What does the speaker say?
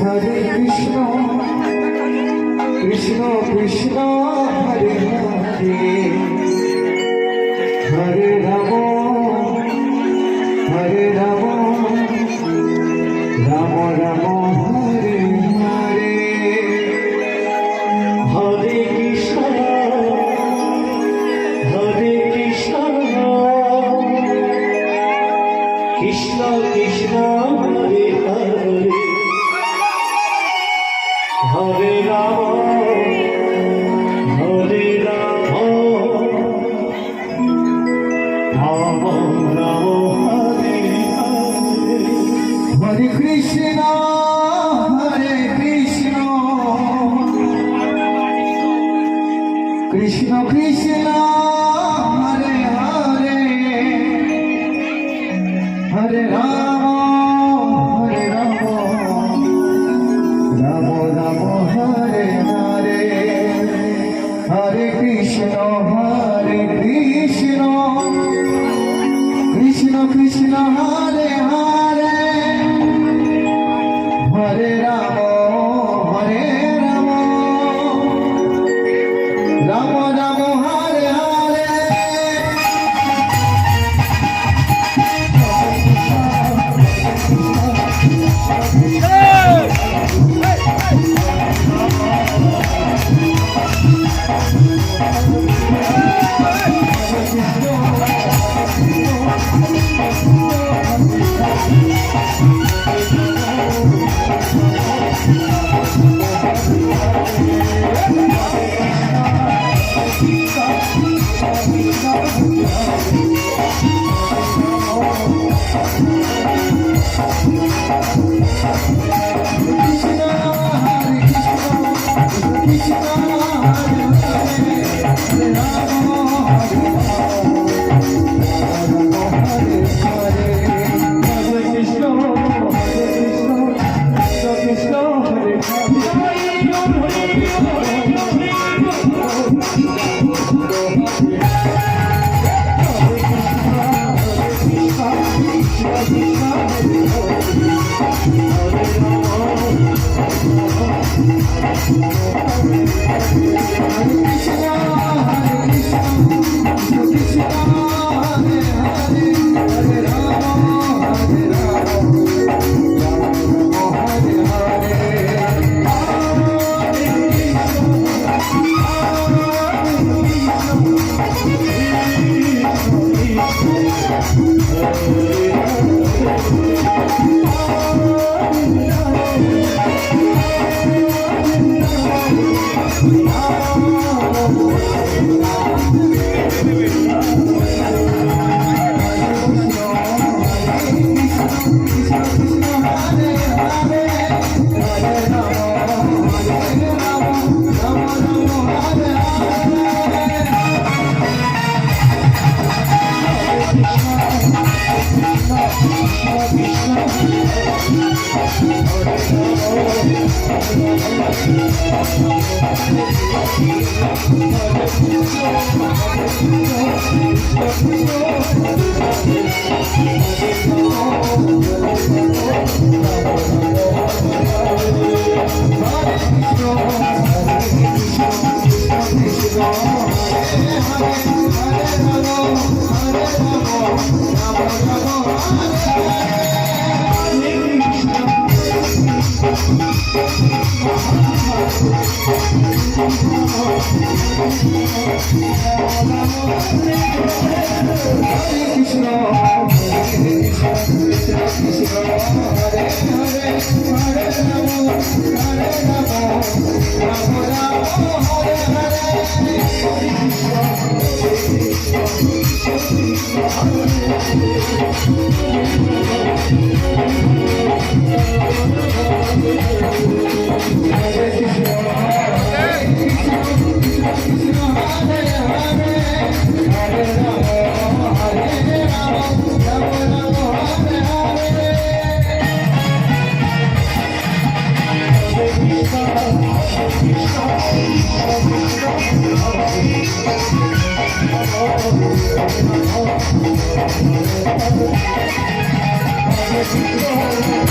Hare Krishna, Krishna Krishna, Hare Hare, Hare Rama, Hare Rama, Rama Rama, Hare Hare, Hare Krishna, Hare Krishna, Krishna Krishna, Hare Hare, Hare Rama, Hare Rama, Rama Rama, Hare Hare, Hare Krishna, Hare Krishna, Krishna Krishna, Hare Hare, Hare Rama, Hare Rama, Rama Rama, Hare Hare, Hare Krishna, Krishna Krishna, Hare Hare, Hare Rama, Hare Rama, Rama Rama, Hare Hare. Hare